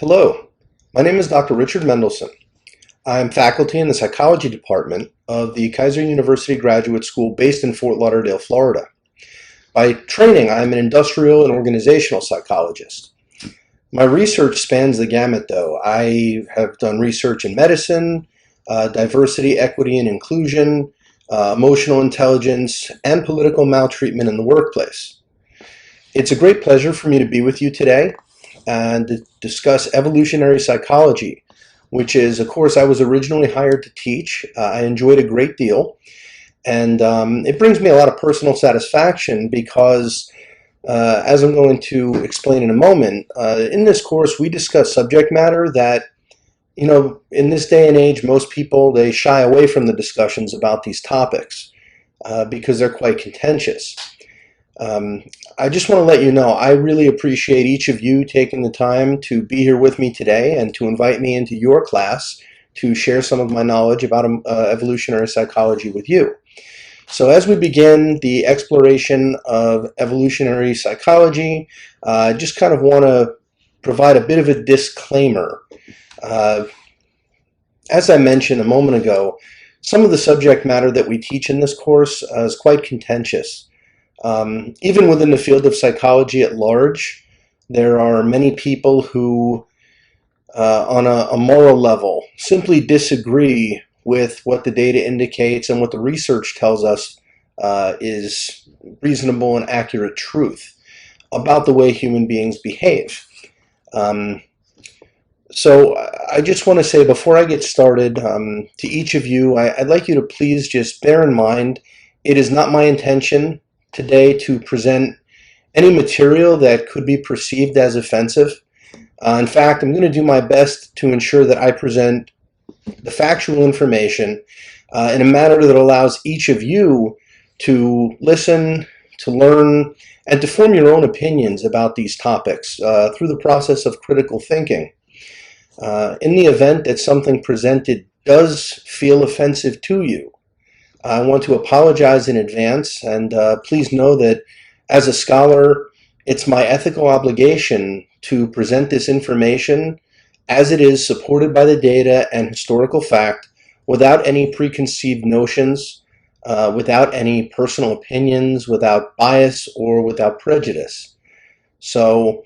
Hello, my name is Dr. Richard Mendelson. I'm faculty in the psychology department of the Kaiser University Graduate School based in Fort Lauderdale, Florida. By training, I'm an industrial and organizational psychologist. My research spans the gamut, though. I have done research in medicine, diversity, equity, and inclusion, emotional intelligence, and political maltreatment in the workplace. It's a great pleasure for me to be with you today and to discuss evolutionary psychology, which is a course I was originally hired to teach. I enjoyed a great deal, and it brings me a lot of personal satisfaction because, as I'm going to explain in a moment, in this course we discuss subject matter that, in this day and age, most people, they shy away from the discussions about these topics because they're quite contentious. I just want to let you know I really appreciate each of you taking the time to be here with me today and to invite me into your class to share some of my knowledge about evolutionary psychology with you. So as we begin the exploration of evolutionary psychology, I just kind of want to provide a bit of a disclaimer. As I mentioned a moment ago, some of the subject matter that we teach in this course is quite contentious. Even within the field of psychology at large, there are many people who, on a moral level, simply disagree with what the data indicates and what the research tells us is reasonable and accurate truth about the way human beings behave. So I just want to say before I get started, to each of you, I'd like you to please just bear in mind, it is not my intention today to present any material that could be perceived as offensive. In fact, I'm going to do my best to ensure that I present the factual information in a manner that allows each of you to listen, to learn, and to form your own opinions about these topics through the process of critical thinking. In the event that something presented does feel offensive to you, I want to apologize in advance, and please know that as a scholar, it's my ethical obligation to present this information as it is, supported by the data and historical fact, without any preconceived notions, without any personal opinions, without bias, or without prejudice. So,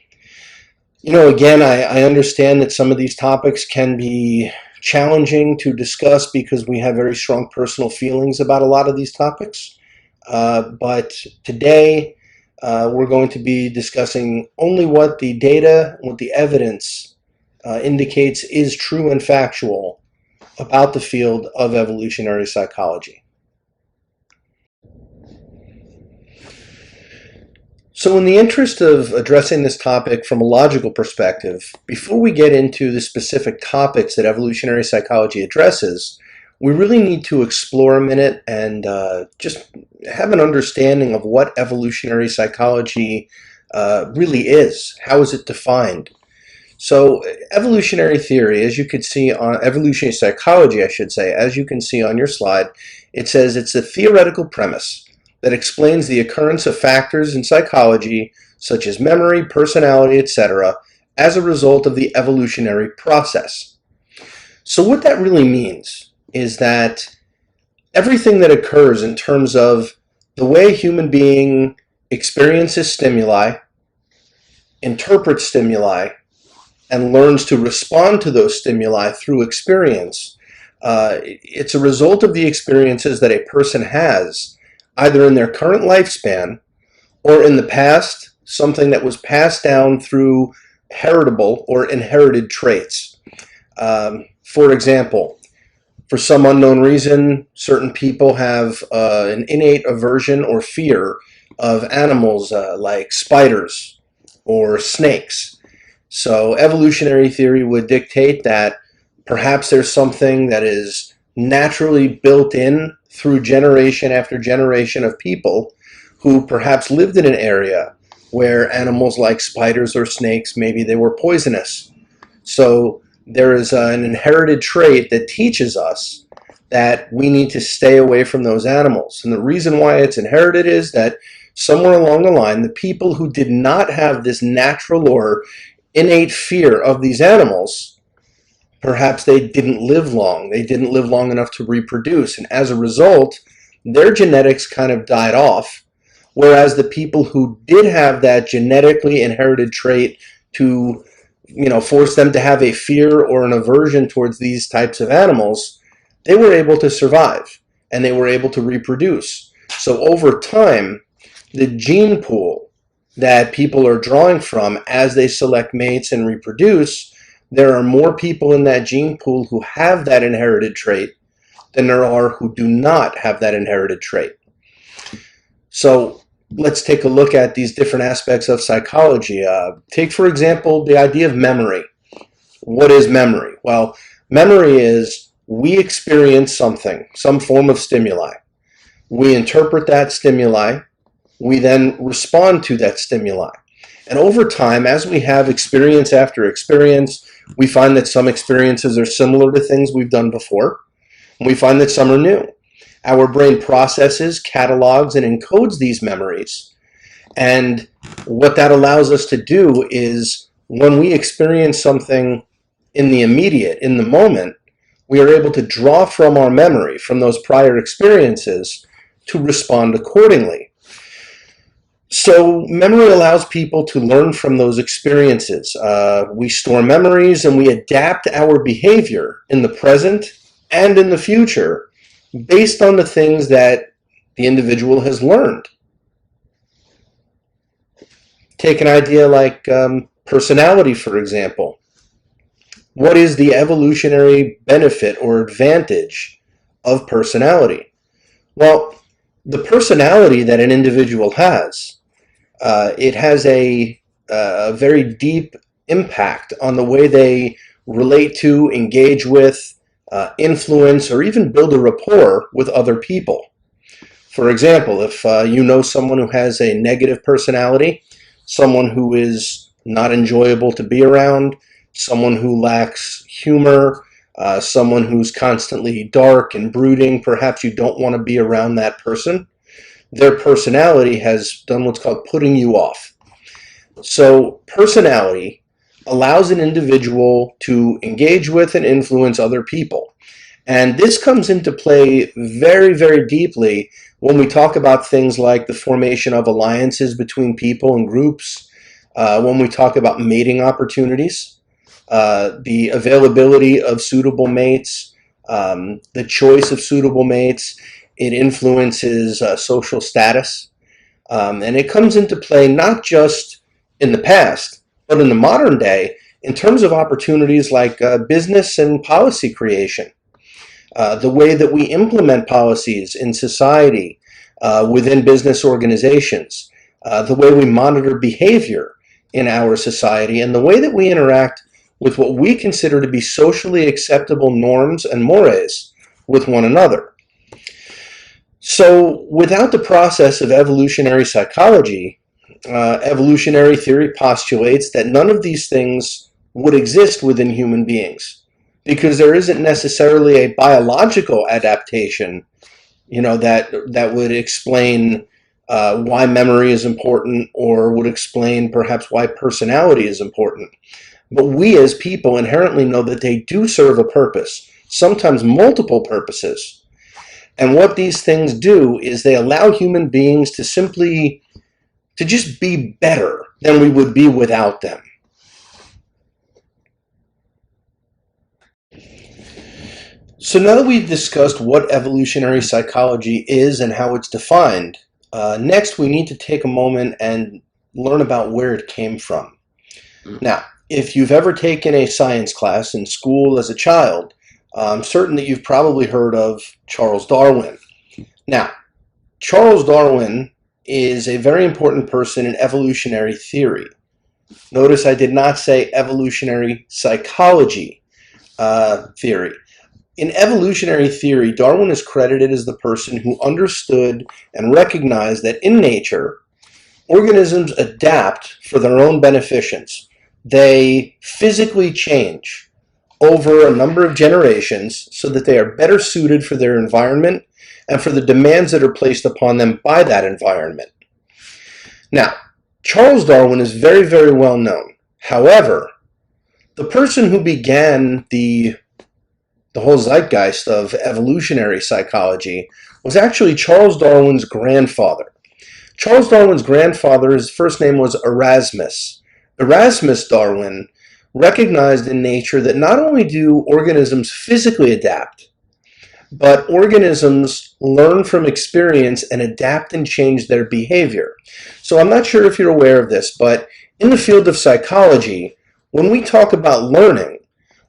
again, I understand that some of these topics can be challenging to discuss because we have very strong personal feelings about a lot of these topics. But today we're going to be discussing only what the data, what the evidence indicates is true and factual about the field of evolutionary psychology. So in the interest of addressing this topic from a logical perspective, before we get into the specific topics that evolutionary psychology addresses, we really need to explore a minute and just have an understanding of what evolutionary psychology really is. How is it defined? So evolutionary theory, as you can see on evolutionary psychology, I should say, as you can see on your slide, it says it's a theoretical premise that explains the occurrence of factors in psychology such as memory, personality, etc., as a result of the evolutionary process. So what that really means is that everything that occurs in terms of the way a human being experiences stimuli, interprets stimuli, and learns to respond to those stimuli through experience, it's a result of the experiences that a person has either in their current lifespan or in the past, something that was passed down through heritable or inherited traits. For example, for some unknown reason, certain people have an innate aversion or fear of animals like spiders or snakes. So evolutionary theory would dictate that perhaps there's something that is naturally built in through generation after generation of people who perhaps lived in an area where animals like spiders or snakes, maybe they were poisonous. So there is an inherited trait that teaches us that we need to stay away from those animals. And the reason why it's inherited is that somewhere along the line, the people who did not have this natural or innate fear of these animals, perhaps they didn't live long. They didn't live long enough to reproduce. And as a result, their genetics kind of died off. Whereas the people who did have that genetically inherited trait to, force them to have a fear or an aversion towards these types of animals, they were able to survive and they were able to reproduce. So over time, the gene pool that people are drawing from as they select mates and reproduce, there are more people in that gene pool who have that inherited trait than there are who do not have that inherited trait. So let's take a look at these different aspects of psychology. Take, for example, the idea of memory. What is memory? Well, memory is we experience something, some form of stimuli. We interpret that stimuli. We then respond to that stimuli. And over time, as we have experience after experience, we find that some experiences are similar to things we've done before. And we find that some are new. Our brain processes, catalogs, and encodes these memories. And what that allows us to do is when we experience something in the immediate, in the moment, we are able to draw from our memory, from those prior experiences, to respond accordingly. So memory allows people to learn from those experiences. We store memories and we adapt our behavior in the present and in the future based on the things that the individual has learned. Take an idea like personality, for example. What is the evolutionary benefit or advantage of personality? Well, the personality that an individual has, it has a very deep impact on the way they relate to, engage with, influence, or even build a rapport with other people. For example, if you know someone who has a negative personality, someone who is not enjoyable to be around, someone who lacks humor, someone who's constantly dark and brooding, perhaps you don't want to be around that person. Their personality has done what's called putting you off. So personality allows an individual to engage with and influence other people. And this comes into play very, very deeply when we talk about things like the formation of alliances between people and groups, when we talk about mating opportunities, the availability of suitable mates, the choice of suitable mates. It influences social status. And it comes into play not just in the past, but in the modern day in terms of opportunities like business and policy creation. The way that we implement policies in society, within business organizations, the way we monitor behavior in our society, and the way that we interact with what we consider to be socially acceptable norms and mores with one another. So without the process of evolutionary psychology, evolutionary theory postulates that none of these things would exist within human beings because there isn't necessarily a biological adaptation, that would explain why memory is important or would explain perhaps why personality is important. But we as people inherently know that they do serve a purpose, sometimes multiple purposes. And what these things do is they allow human beings to just be better than we would be without them. So now that we've discussed what evolutionary psychology is and how it's defined, next we need to take a moment and learn about where it came from. Now, if you've ever taken a science class in school as a child, I'm certain that you've probably heard of Charles Darwin. Now, Charles Darwin is a very important person in evolutionary theory. Notice I did not say evolutionary psychology theory. In evolutionary theory, Darwin is credited as the person who understood and recognized that in nature, organisms adapt for their own beneficence. They physically change over a number of generations so that they are better suited for their environment and for the demands that are placed upon them by that environment. Now, Charles Darwin is very, very well known. However, the person who began the whole zeitgeist of evolutionary psychology was actually Charles Darwin's grandfather. Charles Darwin's grandfather, his first name was Erasmus. Erasmus Darwin recognized in nature that not only do organisms physically adapt, but organisms learn from experience and adapt and change their behavior. So I'm not sure if you're aware of this, but in the field of psychology, when we talk about learning,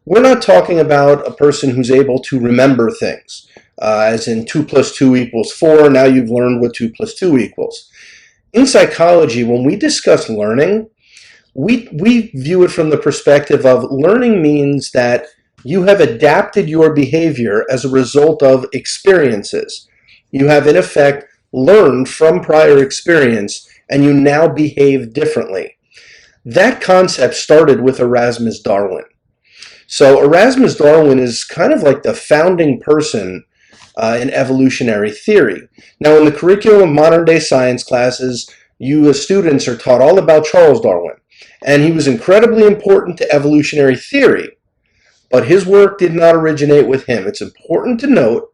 we're not talking about a person who's able to remember things, as in 2 plus 2 equals 4, now you've learned what 2 plus 2 equals. In psychology, when we discuss learning, we view it from the perspective of learning means that you have adapted your behavior as a result of experiences. You have, in effect, learned from prior experience, and you now behave differently. That concept started with Erasmus Darwin. So Erasmus Darwin is kind of like the founding person in evolutionary theory. Now, in the curriculum of modern-day science classes, you as students are taught all about Charles Darwin, and he was incredibly important to evolutionary theory, but his work did not originate with him. It's important to note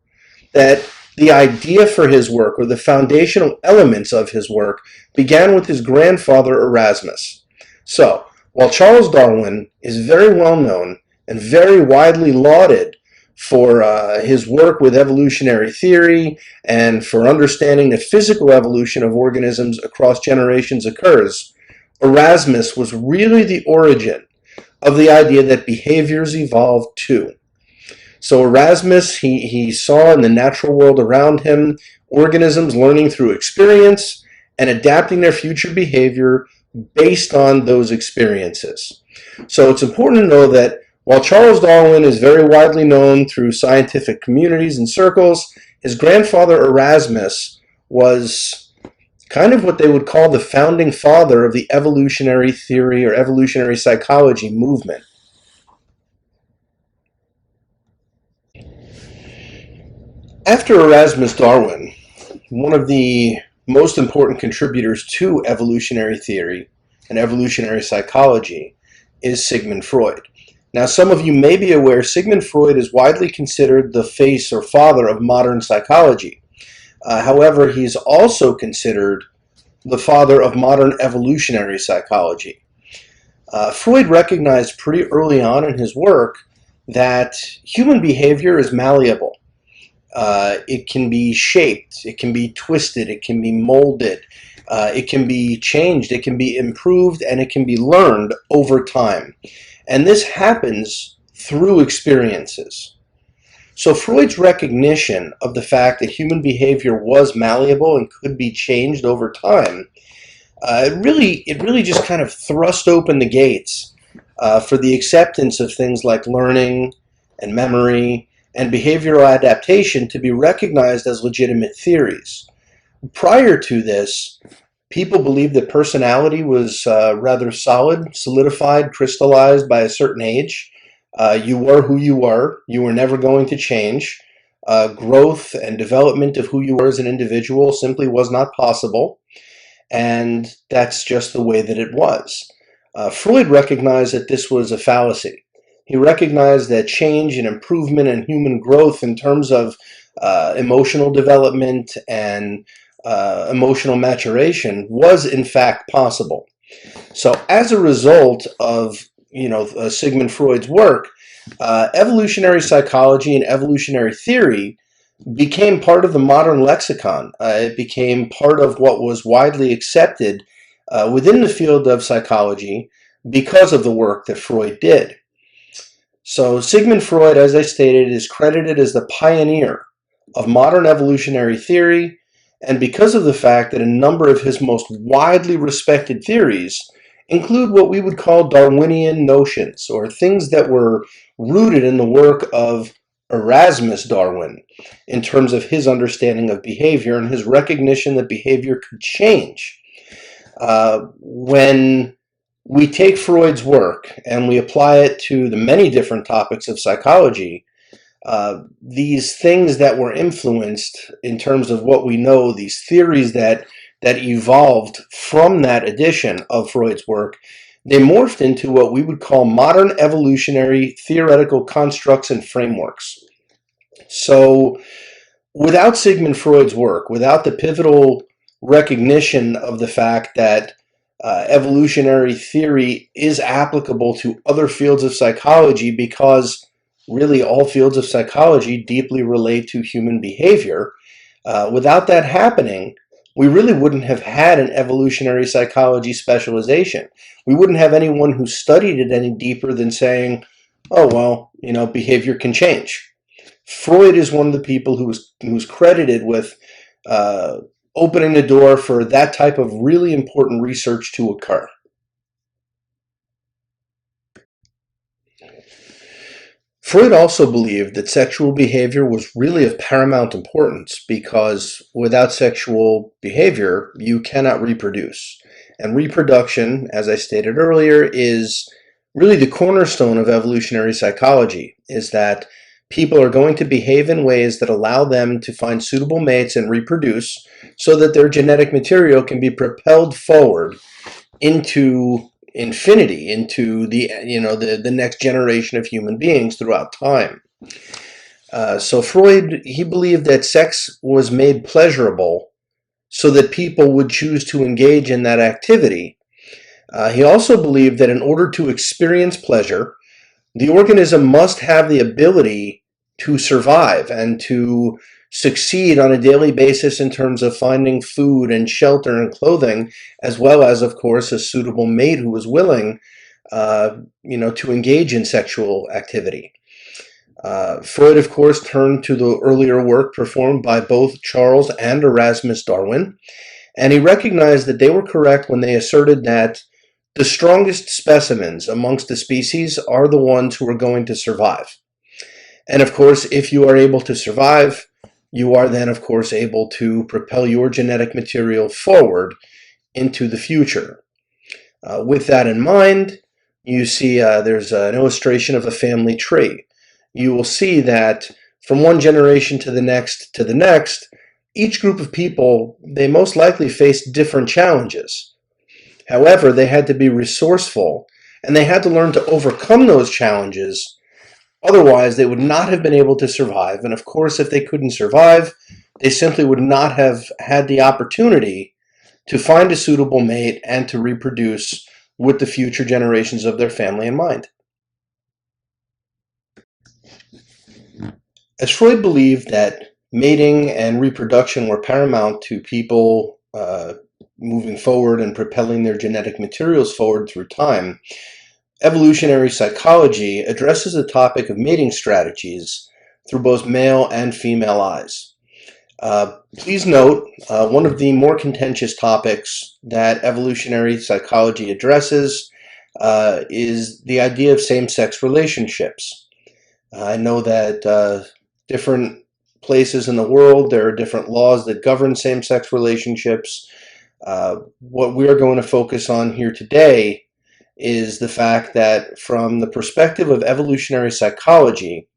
that the idea for his work, or the foundational elements of his work, began with his grandfather Erasmus. So, while Charles Darwin is very well known and very widely lauded for his work with evolutionary theory and for understanding the physical evolution of organisms across generations occurs, Erasmus was really the origin of the idea that behaviors evolve too. So Erasmus, he saw in the natural world around him organisms learning through experience and adapting their future behavior based on those experiences. So it's important to know that while Charles Darwin is very widely known through scientific communities and circles, his grandfather Erasmus was kind of what they would call the founding father of the evolutionary theory or evolutionary psychology movement. After Erasmus Darwin, one of the most important contributors to evolutionary theory and evolutionary psychology is Sigmund Freud. Now, some of you may be aware Sigmund Freud is widely considered the face or father of modern psychology. However, he's also considered the father of modern evolutionary psychology. Freud recognized pretty early on in his work that human behavior is malleable. It can be shaped, it can be twisted, it can be molded, it can be changed, it can be improved, and it can be learned over time. And this happens through experiences. So Freud's recognition of the fact that human behavior was malleable and could be changed over time, it really just kind of thrust open the gates for the acceptance of things like learning and memory and behavioral adaptation to be recognized as legitimate theories. Prior to this, people believed that personality was rather solid, solidified, crystallized by a certain age. You were who you were. You were never going to change. Growth and development of who you were as an individual simply was not possible. And that's just the way that it was. Freud recognized that this was a fallacy. He recognized that change and improvement and human growth in terms of emotional development and emotional maturation was in fact possible. So as a result of Sigmund Freud's work, evolutionary psychology and evolutionary theory became part of the modern lexicon. It became part of what was widely accepted within the field of psychology because of the work that Freud did. So Sigmund Freud, as I stated, is credited as the pioneer of modern evolutionary theory, and because of the fact that a number of his most widely respected theories include what we would call Darwinian notions, or things that were rooted in the work of Erasmus Darwin in terms of his understanding of behavior and his recognition that behavior could change. When we take Freud's work and we apply it to the many different topics of psychology, these things that were influenced in terms of what we know, these theories that evolved from that edition of Freud's work, they morphed into what we would call modern evolutionary theoretical constructs and frameworks. So, without Sigmund Freud's work, without the pivotal recognition of the fact that evolutionary theory is applicable to other fields of psychology, because really all fields of psychology deeply relate to human behavior, without that happening, we really wouldn't have had an evolutionary psychology specialization. We wouldn't have anyone who studied it any deeper than saying, oh, well, behavior can change. Freud is one of the people who's credited with opening the door for that type of really important research to occur. Freud also believed that sexual behavior was really of paramount importance, because without sexual behavior, you cannot reproduce. And reproduction, as I stated earlier, is really the cornerstone of evolutionary psychology, is that people are going to behave in ways that allow them to find suitable mates and reproduce so that their genetic material can be propelled forward into infinity, into the next generation of human beings throughout time. So Freud, he believed that sex was made pleasurable so that people would choose to engage in that activity. He also believed that in order to experience pleasure, the organism must have the ability to survive and to succeed on a daily basis in terms of finding food and shelter and clothing, as well as, of course, a suitable mate who was willing, to engage in sexual activity. Freud, of course, turned to the earlier work performed by both Charles and Erasmus Darwin, and he recognized that they were correct when they asserted that the strongest specimens amongst the species are the ones who are going to survive. And of course, if you are able to survive, you are then, of course, able to propel your genetic material forward into the future. With that in mind, you see there's an illustration of a family tree. You will see that from one generation to the next, each group of people, they most likely faced different challenges. However, they had to be resourceful, and they had to learn to overcome those challenges. Otherwise, they would not have been able to survive. And of course, if they couldn't survive, they simply would not have had the opportunity to find a suitable mate and to reproduce with the future generations of their family in mind. As Freud believed that mating and reproduction were paramount to people moving forward and propelling their genetic materials forward through time, evolutionary psychology addresses the topic of mating strategies through both male and female eyes. Please note, one of the more contentious topics that evolutionary psychology addresses is the idea of same-sex relationships. I know that different places in the world, there are different laws that govern same-sex relationships. What we're going to focus on here today is the fact that from the perspective of evolutionary psychology,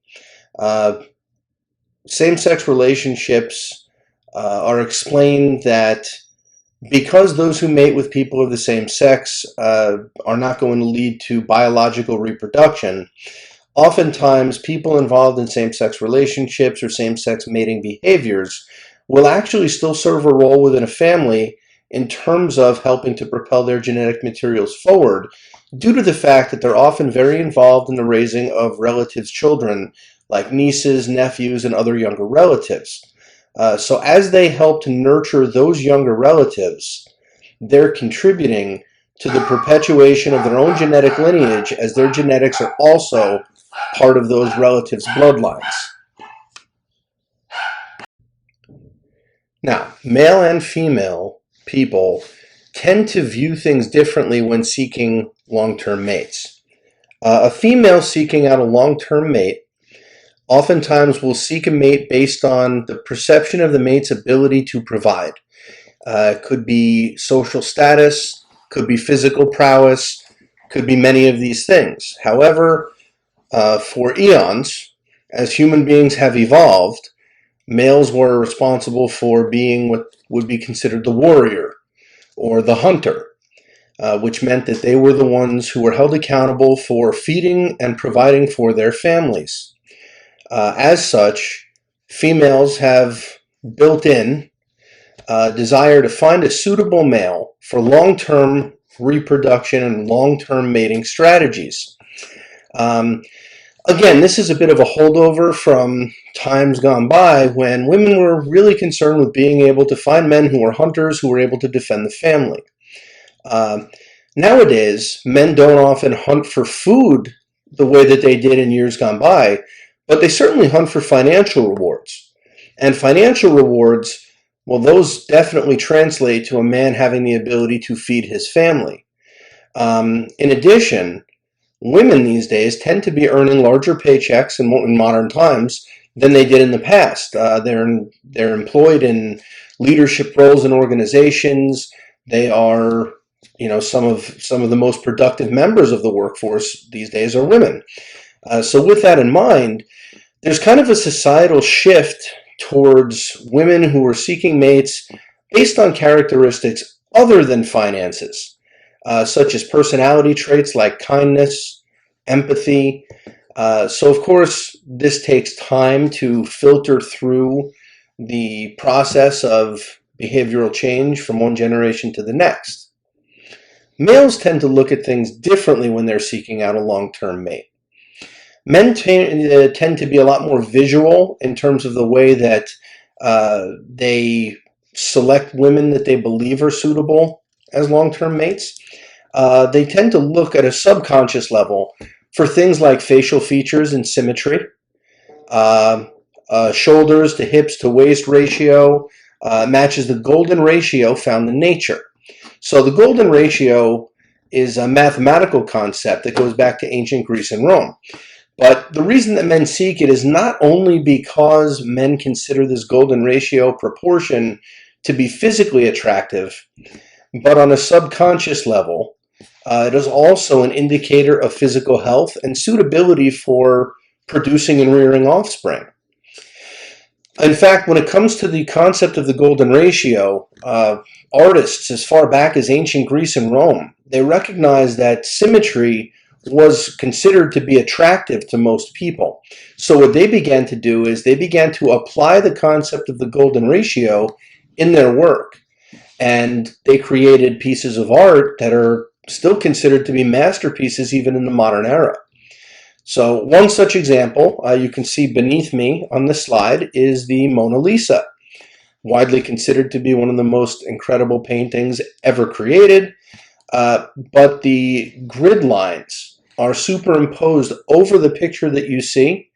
same-sex relationships are explained that because those who mate with people of the same sex are not going to lead to biological reproduction, oftentimes people involved in same-sex relationships or same-sex mating behaviors will actually still serve a role within a family in terms of helping to propel their genetic materials forward, due to the fact that they're often very involved in the raising of relatives' children, like nieces, nephews, and other younger relatives. So as they help to nurture those younger relatives, they're contributing to the perpetuation of their own genetic lineage, as their genetics are also part of those relatives' bloodlines. Now, male and female people tend to view things differently when seeking long-term mates. A female seeking out a long-term mate oftentimes will seek a mate based on the perception of the mate's ability to provide. It could be social status, could be physical prowess, could be many of these things. However, for eons, as human beings have evolved, males were responsible for being what would be considered the warrior or the hunter. which meant that they were the ones who were held accountable for feeding and providing for their families. As such, females have built in desire to find a suitable male for long-term reproduction and long-term mating strategies. Again, this is a bit of a holdover from times gone by when women were really concerned with being able to find men who were hunters who were able to defend the family. Nowadays, men don't often hunt for food the way that they did in years gone by, but they certainly hunt for financial rewards. And financial rewards, well, those definitely translate to a man having the ability to feed his family. In addition, women these days tend to be earning larger paychecks in modern times than they did in the past. They're employed in leadership roles in organizations. They are, some of the most productive members of the workforce these days are women. So with that in mind, there's kind of a societal shift towards women who are seeking mates based on characteristics other than finances, such as personality traits like kindness, empathy. So of course, this takes time to filter through the process of behavioral change from one generation to the next. Males tend to look at things differently when they're seeking out a long-term mate. Men tend to be a lot more visual in terms of the way that they select women that they believe are suitable as long-term mates. They tend to look at a subconscious level for things like facial features and symmetry, shoulders to hips to waist ratio, matches the golden ratio found in nature. So the golden ratio is a mathematical concept that goes back to ancient Greece and Rome. But the reason that men seek it is not only because men consider this golden ratio proportion to be physically attractive, but on a subconscious level, it is also an indicator of physical health and suitability for producing and rearing offspring. In fact, when it comes to the concept of the golden ratio, artists as far back as ancient Greece and Rome, they recognized that symmetry was considered to be attractive to most people. So what they began to do is they began to apply the concept of the golden ratio in their work. And they created pieces of art that are still considered to be masterpieces even in the modern era. So one such example you can see beneath me on this slide is the Mona Lisa, widely considered to be one of the most incredible paintings ever created. But the grid lines are superimposed over the picture that you see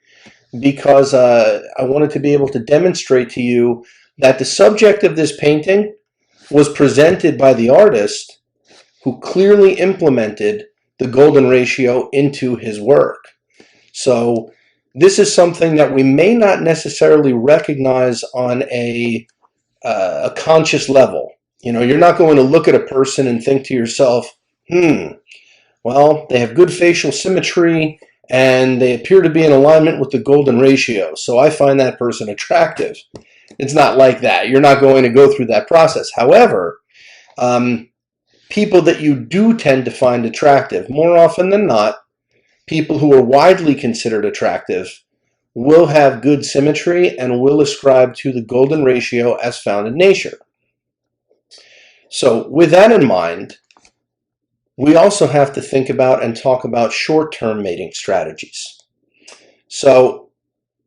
because I wanted to be able to demonstrate to you that the subject of this painting was presented by the artist who clearly implemented the golden ratio into his work. So this is something that we may not necessarily recognize on a conscious level. You're not going to look at a person and think to yourself, well, they have good facial symmetry and they appear to be in alignment with the golden ratio, so I find that person attractive. It's not like that. You're not going to go through that process. However, people that you do tend to find attractive, more often than not, people who are widely considered attractive, will have good symmetry and will ascribe to the golden ratio as found in nature. So with that in mind, we also have to think about and talk about short-term mating strategies. So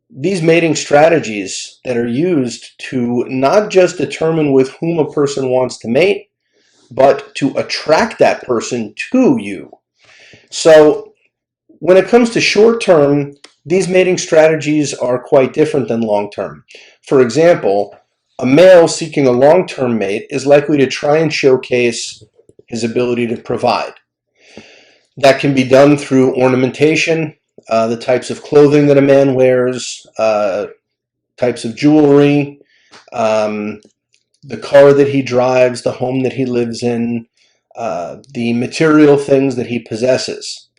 these mating strategies that are used to not just determine with whom a person wants to mate, but to attract that person to you. So when it comes to short-term, these mating strategies are quite different than long-term. For example, a male seeking a long-term mate is likely to try and showcase his ability to provide. That can be done through ornamentation, the types of clothing that a man wears, types of jewelry, the car that he drives, the home that he lives in, the material things that he possesses.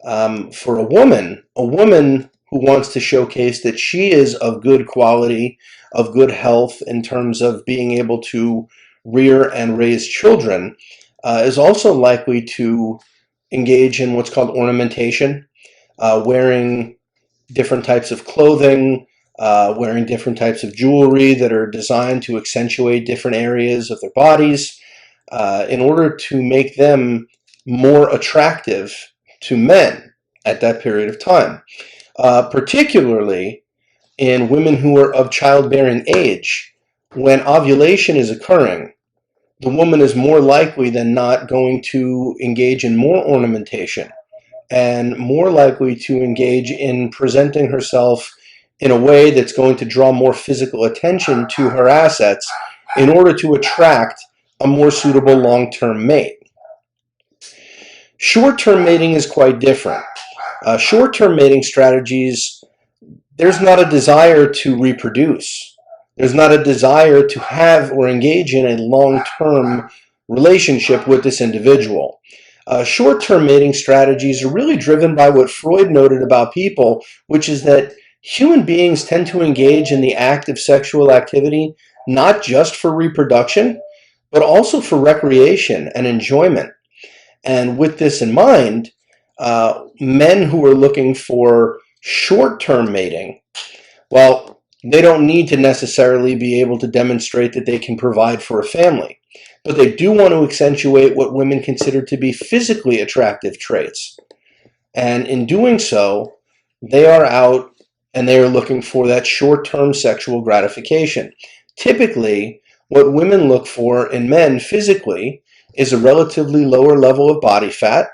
For a woman who wants to showcase that she is of good quality, of good health in terms of being able to rear and raise children, is also likely to engage in what's called ornamentation, wearing different types of clothing, wearing different types of jewelry that are designed to accentuate different areas of their bodies in order to make them more attractive to men at that period of time, particularly in women who are of childbearing age. When ovulation is occurring, the woman is more likely than not going to engage in more ornamentation and more likely to engage in presenting herself in a way that's going to draw more physical attention to her assets in order to attract a more suitable long-term mate. Short-term mating is quite different. Short-term mating strategies, there's not a desire to reproduce. There's not a desire to have or engage in a long-term relationship with this individual. Short-term mating strategies are really driven by what Freud noted about people, which is that human beings tend to engage in the act of sexual activity not just for reproduction, but also for recreation and enjoyment. And with this in mind, men who are looking for short-term mating, well, they don't need to necessarily be able to demonstrate that they can provide for a family, but they do want to accentuate what women consider to be physically attractive traits. And in doing so, they are out and they are looking for that short-term sexual gratification. Typically, what women look for in men physically is a relatively lower level of body fat,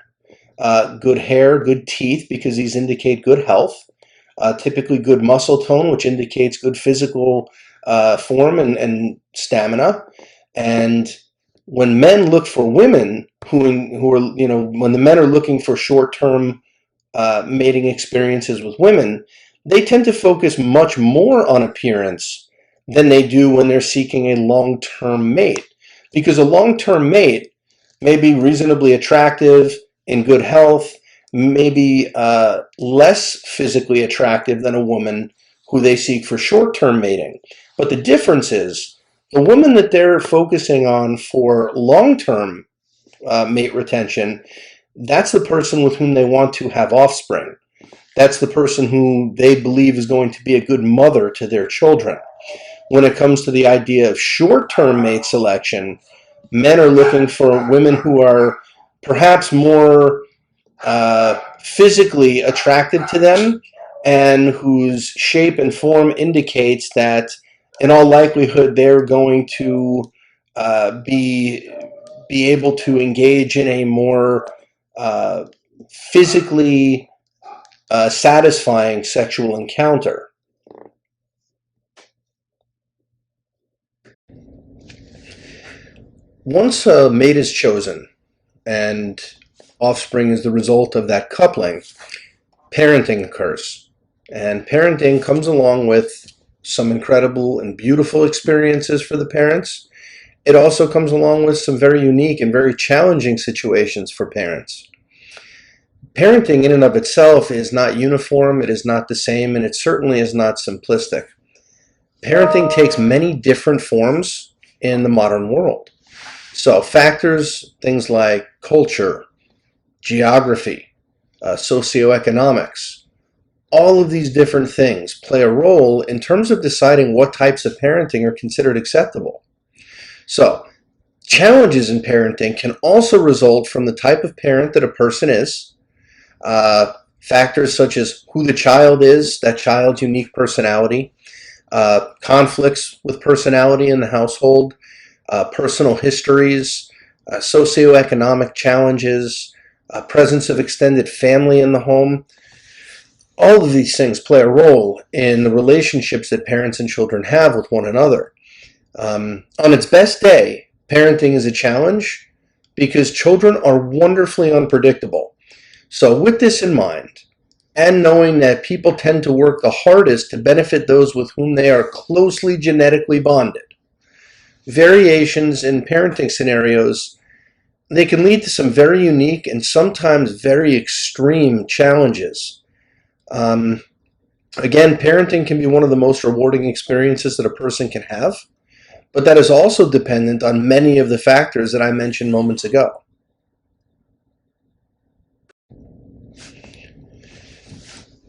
good hair, good teeth, because these indicate good health, typically good muscle tone, which indicates good physical form and stamina. And when men look for women who are, when the men are looking for short-term mating experiences with women, they tend to focus much more on appearance than they do when they're seeking a long-term mate. Because a long-term mate may be reasonably attractive, in good health, maybe less physically attractive than a woman who they seek for short-term mating. But the difference is the woman that they're focusing on for long-term mate retention, that's the person with whom they want to have offspring. That's the person who they believe is going to be a good mother to their children. When it comes to the idea of short-term mate selection, men are looking for women who are perhaps more physically attracted to them and whose shape and form indicates that in all likelihood they're going to be able to engage in a more physically satisfying sexual encounter. Once a mate is chosen and offspring is the result of that coupling, parenting occurs. And parenting comes along with some incredible and beautiful experiences for the parents. It also comes along with some very unique and very challenging situations for parents. Parenting in and of itself is not uniform, it is not the same, and it certainly is not simplistic. Parenting takes many different forms in the modern world. So factors, things like culture, geography, socioeconomics, all of these different things play a role in terms of deciding what types of parenting are considered acceptable. So challenges in parenting can also result from the type of parent that a person is, factors such as who the child is, that child's unique personality, conflicts with personality in the household, personal histories, socioeconomic challenges, presence of extended family in the home. All of these things play a role in the relationships that parents and children have with one another. On its best day, parenting is a challenge because children are wonderfully unpredictable. So with this in mind, and knowing that people tend to work the hardest to benefit those with whom they are closely genetically bonded, variations in parenting scenarios, they can lead to some very unique and sometimes very extreme challenges. Again, parenting can be one of the most rewarding experiences that a person can have, but that is also dependent on many of the factors that I mentioned moments ago.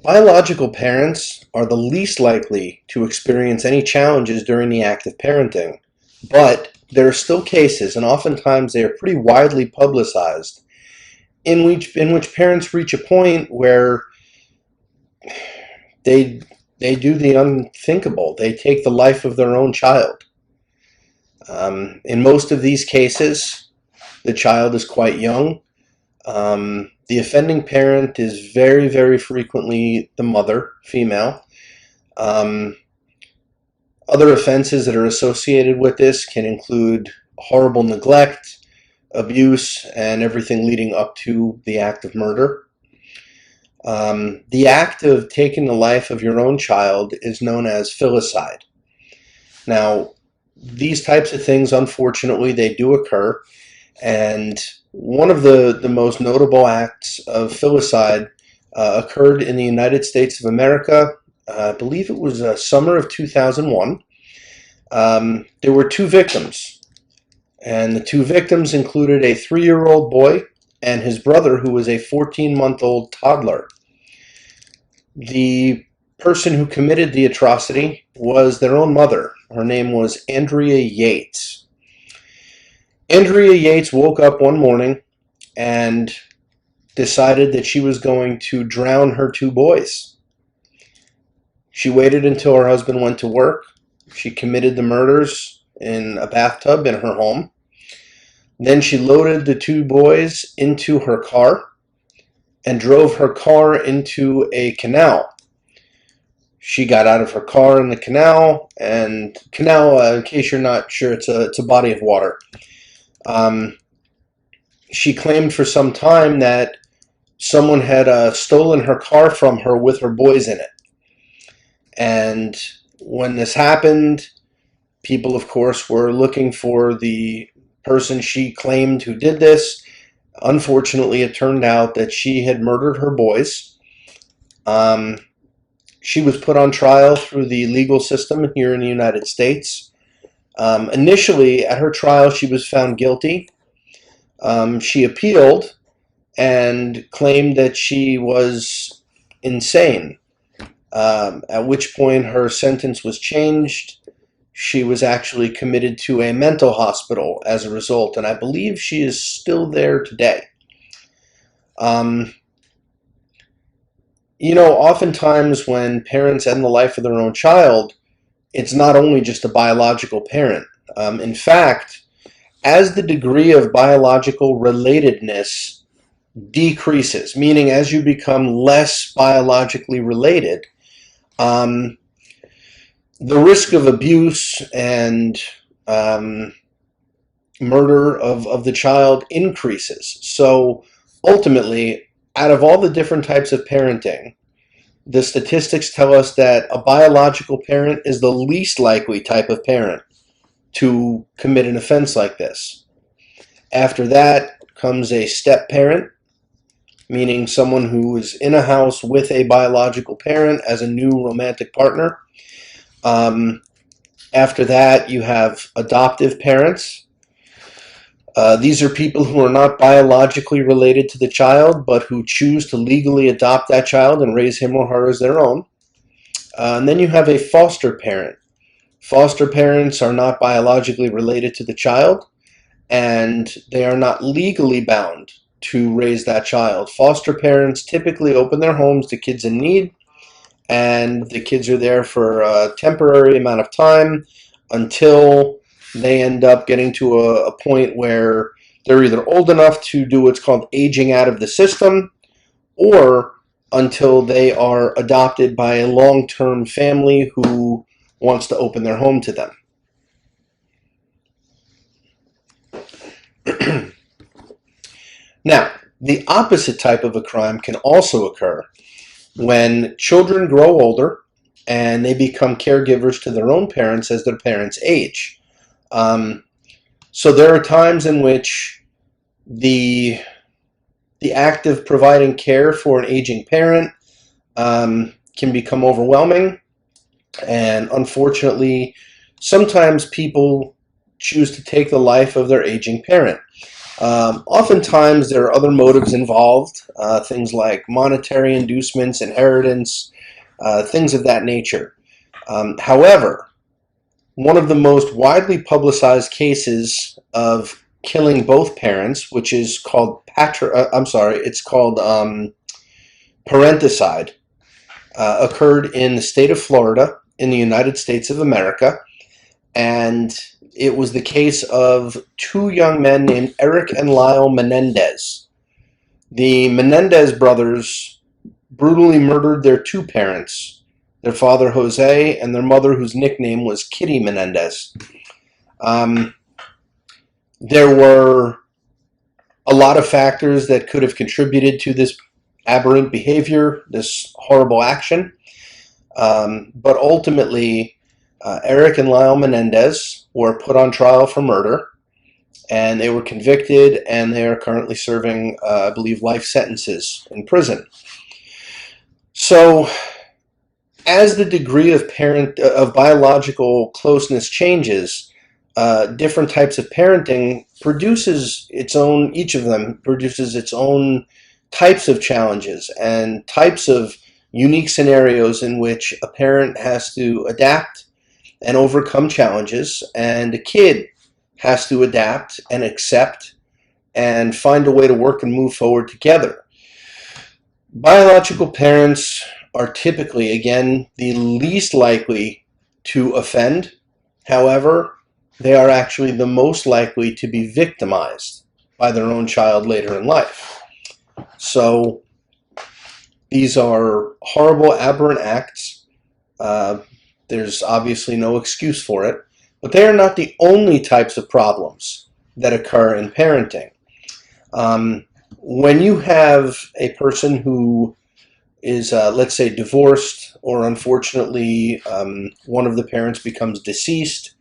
Biological parents are the least likely to experience any challenges during the act of parenting, but there are still cases, and oftentimes they are pretty widely publicized, in which parents reach a point where they they do the unthinkable. They take the life of their own child. In most of these cases, the child is quite young. The offending parent is very, very frequently the mother, female. Um, Other offenses that are associated with this can include horrible neglect, abuse, and everything leading up to the act of murder. The act of taking the life of your own child is known as filicide. Now, these types of things, unfortunately, they do occur, and one of the most notable acts of filicide occurred in the United States of America. I believe it was summer of 2001. There were two victims, and the two victims included a 3-year-old boy and his brother, who was a 14-month-old toddler. The person who committed the atrocity was their own mother. Her name was Andrea Yates. Andrea Yates woke up one morning and decided that she was going to drown her two boys. She waited until her husband went to work. She committed the murders in a bathtub in her home. Then she loaded the two boys into her car and drove her car into a canal. She got out of her car in the canal, and in case you're not sure, it's a body of water. She claimed for some time that someone had stolen her car from her with her boys in it. And when this happened, people, of course, were looking for the person she claimed who did this. Unfortunately, it turned out that she had murdered her boys. She was put on trial through the legal system here in the United States. Initially, at her trial, she was found guilty. She appealed and claimed that she was insane, at which point her sentence was changed. She was actually committed to a mental hospital as a result, and I believe she is still there today. Oftentimes when parents end the life of their own child, it's not only just a biological parent. In fact, as the degree of biological relatedness decreases, meaning as you become less biologically related, the risk of abuse and murder of the child increases. So ultimately, out of all the different types of parenting, the statistics tell us that a biological parent is the least likely type of parent to commit an offense like this. After that comes a step parent, meaning someone who is in a house with a biological parent as a new romantic partner. After that, you have adoptive parents. These are people who are not biologically related to the child, but who choose to legally adopt that child and raise him or her as their own. And then you have a foster parent. Foster parents are not biologically related to the child, and they are not legally bound to raise that child. Foster parents typically open their homes to kids in need, and the kids are there for a temporary amount of time until they end up getting to a point where they're either old enough to do what's called aging out of the system, or until they are adopted by a long-term family who wants to open their home to them. Now, the opposite type of a crime can also occur when children grow older and they become caregivers to their own parents as their parents age. So there are times in which the act of providing care for an aging parent can become overwhelming, and unfortunately, sometimes people choose to take the life of their aging parent. Oftentimes, there are other motives involved, things like monetary inducements, inheritance, things of that nature. However, one of the most widely publicized cases of killing both parents, which is called it's called parenticide, occurred in the state of Florida in the United States of America, and it was the case of two young men named Eric and Lyle Menendez. The Menendez brothers brutally murdered their two parents, their father Jose and their mother, whose nickname was Kitty Menendez. There were a lot of factors that could have contributed to this aberrant behavior, this horrible action. But ultimately, Eric and Lyle Menendez were put on trial for murder, and they were convicted, and they are currently serving, I believe, life sentences in prison. So, as the degree of biological closeness changes, different types of parenting each of them produces its own types of challenges and types of unique scenarios in which a parent has to adapt and overcome challenges, and a kid has to adapt and accept and find a way to work and move forward together. Biological parents are typically, again, the least likely to offend. However, they are actually the most likely to be victimized by their own child later in life. So these are horrible, aberrant acts. There's obviously no excuse for it, but they are not the only types of problems that occur in parenting. When you have a person who is, let's say, divorced, or unfortunately one of the parents becomes deceased,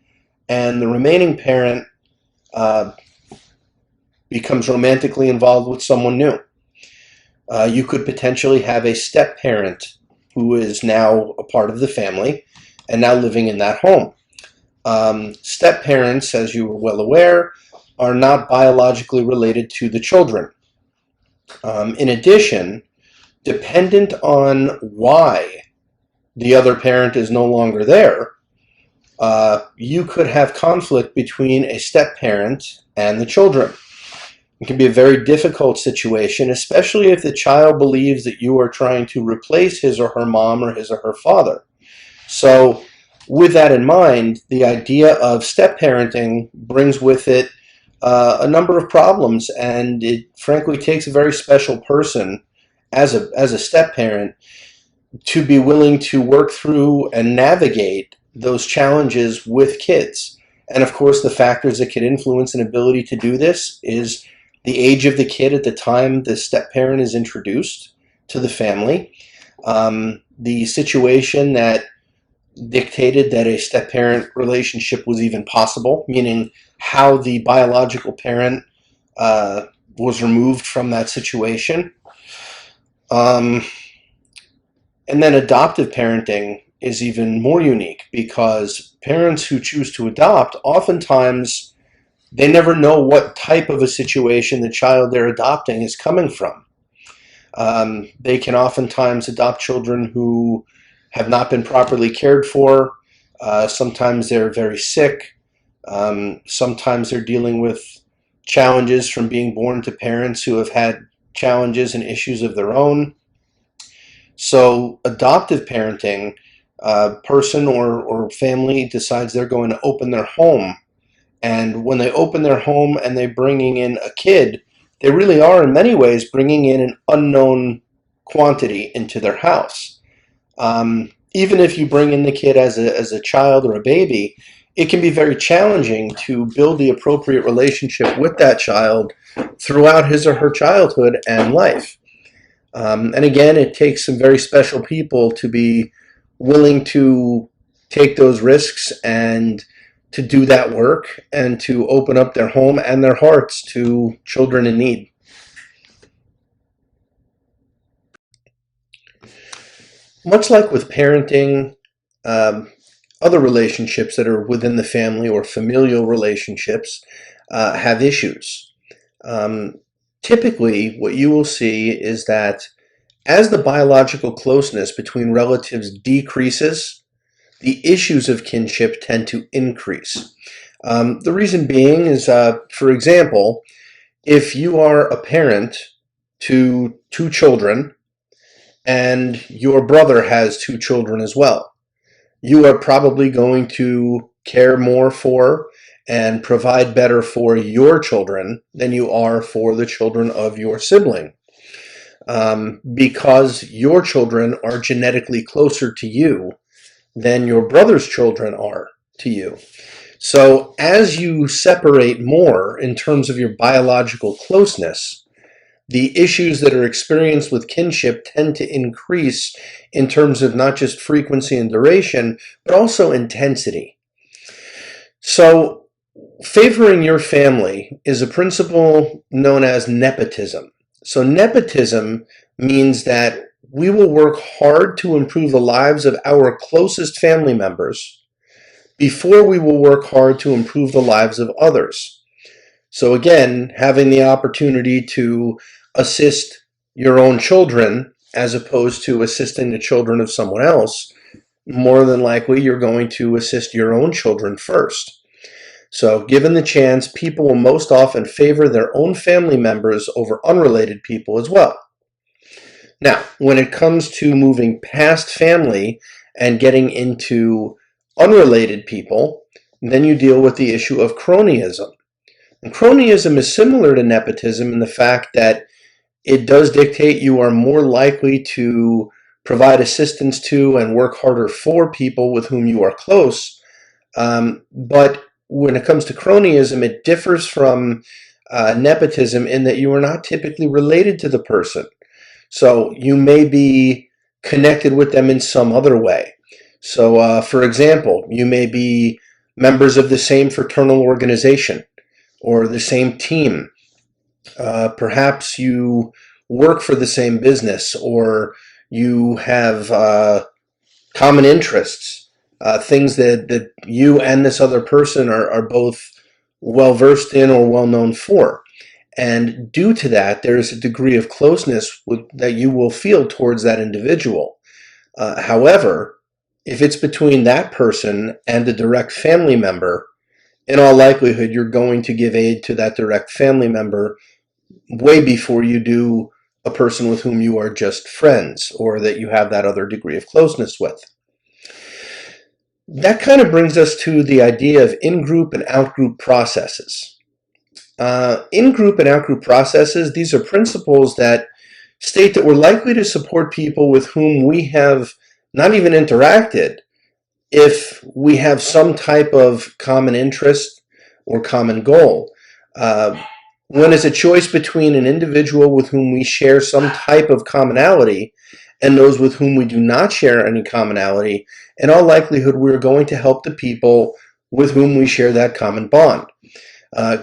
and the remaining parent becomes romantically involved with someone new. You could potentially have a step-parent who is now a part of the family and now living in that home. Step-parents, as you are well aware, are not biologically related to the children. In addition, dependent on why the other parent is no longer there, you could have conflict between a step-parent and the children. It can be a very difficult situation, especially if the child believes that you are trying to replace his or her mom or his or her father. So with that in mind, the idea of step-parenting brings with it a number of problems, and it frankly takes a very special person as a step-parent to be willing to work through and navigate those challenges with kids. And of course, the factors that can influence an ability to do this is the age of the kid at the time the step-parent is introduced to the family, the situation that dictated that a step-parent relationship was even possible, meaning how the biological parent was removed from that situation. And then adoptive parenting is even more unique, because parents who choose to adopt, oftentimes they never know what type of a situation the child they're adopting is coming from. They can oftentimes adopt children who have not been properly cared for. Sometimes they're very sick. Sometimes they're dealing with challenges from being born to parents who have had challenges and issues of their own. So adoptive parenting, person or family decides they're going to open their home. And when they open their home and they're bringing in a kid, they really are in many ways bringing in an unknown quantity into their house. Even if you bring in the kid as a child or a baby, it can be very challenging to build the appropriate relationship with that child throughout his or her childhood and life. And again, it takes some very special people to be willing to take those risks and to do that work and to open up their home and their hearts to children in need. Much like with parenting, other relationships that are within the family or familial relationships have issues. Typically, what you will see is that as the biological closeness between relatives decreases, the issues of kinship tend to increase. The reason being is, for example, if you are a parent to two children and your brother has two children as well, you are probably going to care more for and provide better for your children than you are for the children of your sibling, because your children are genetically closer to you than your brother's children are to you. So as you separate more in terms of your biological closeness, the issues that are experienced with kinship tend to increase in terms of not just frequency and duration, but also intensity. So favoring your family is a principle known as nepotism. So nepotism means that we will work hard to improve the lives of our closest family members before we will work hard to improve the lives of others. So again, having the opportunity to assist your own children as opposed to assisting the children of someone else, more than likely you're going to assist your own children first. So given the chance, people will most often favor their own family members over unrelated people as well. Now, when it comes to moving past family and getting into unrelated people, then you deal with the issue of cronyism. And cronyism is similar to nepotism in the fact that it does dictate you are more likely to provide assistance to and work harder for people with whom you are close. But when it comes to cronyism, it differs from nepotism in that you are not typically related to the person. So you may be connected with them in some other way. So, for example, you may be members of the same fraternal organization or the same team. Perhaps you work for the same business, or you have common interests, things that you and this other person are both well versed in or well known for. And due to that, there is a degree of closeness that you will feel towards that individual. However, if it's between that person and a direct family member, in all likelihood, you're going to give aid to that direct family member way before you do a person with whom you are just friends or that you have that other degree of closeness with. That kind of brings us to the idea of in-group and out-group processes. In-group and out-group processes, these are principles that state that we're likely to support people with whom we have not even interacted if we have some type of common interest or common goal. When it's a choice between an individual with whom we share some type of commonality and those with whom we do not share any commonality, in all likelihood, we're going to help the people with whom we share that common bond.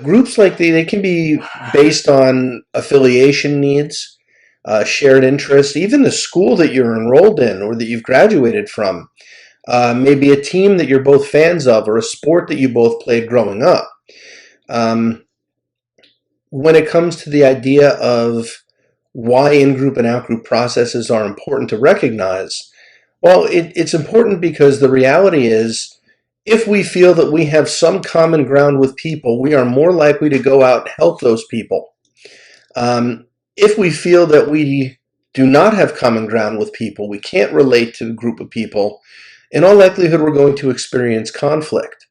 Groups like they can be based on affiliation needs, shared interests, even the school that you're enrolled in or that you've graduated from. Maybe a team that you're both fans of or a sport that you both played growing up. When it comes to the idea of why in-group and out-group processes are important to recognize, well, it's important because the reality is if we feel that we have some common ground with people, we are more likely to go out and help those people. If we feel that we do not have common ground with people, we can't relate to a group of people, in all likelihood, we're going to experience conflict.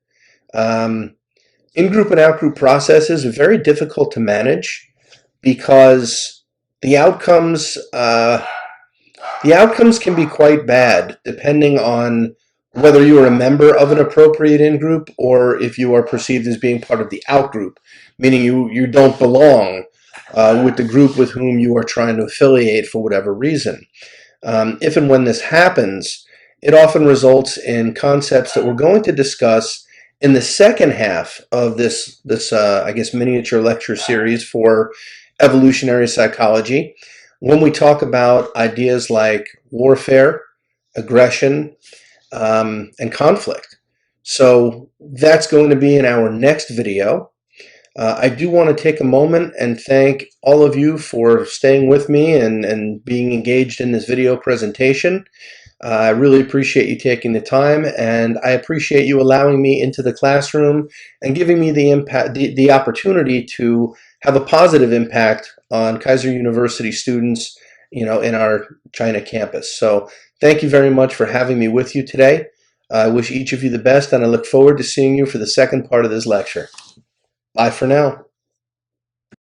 In-group and out-group processes are very difficult to manage because the outcomes can be quite bad depending on whether you are a member of an appropriate in-group or if you are perceived as being part of the out-group, meaning you don't belong with the group with whom you are trying to affiliate for whatever reason. If and when this happens, it often results in concepts that we're going to discuss in the second half of this I guess, miniature lecture series for evolutionary psychology, when we talk about ideas like warfare, aggression, and conflict. So that's going to be in our next video. I do want to take a moment and thank all of you for staying with me and being engaged in this video presentation. I really appreciate you taking the time, and I appreciate you allowing me into the classroom and giving me the opportunity to have a positive impact on Kaiser University students, in our China campus. So thank you very much for having me with you today. I wish each of you the best, and I look forward to seeing you for the second part of this lecture. Bye for now.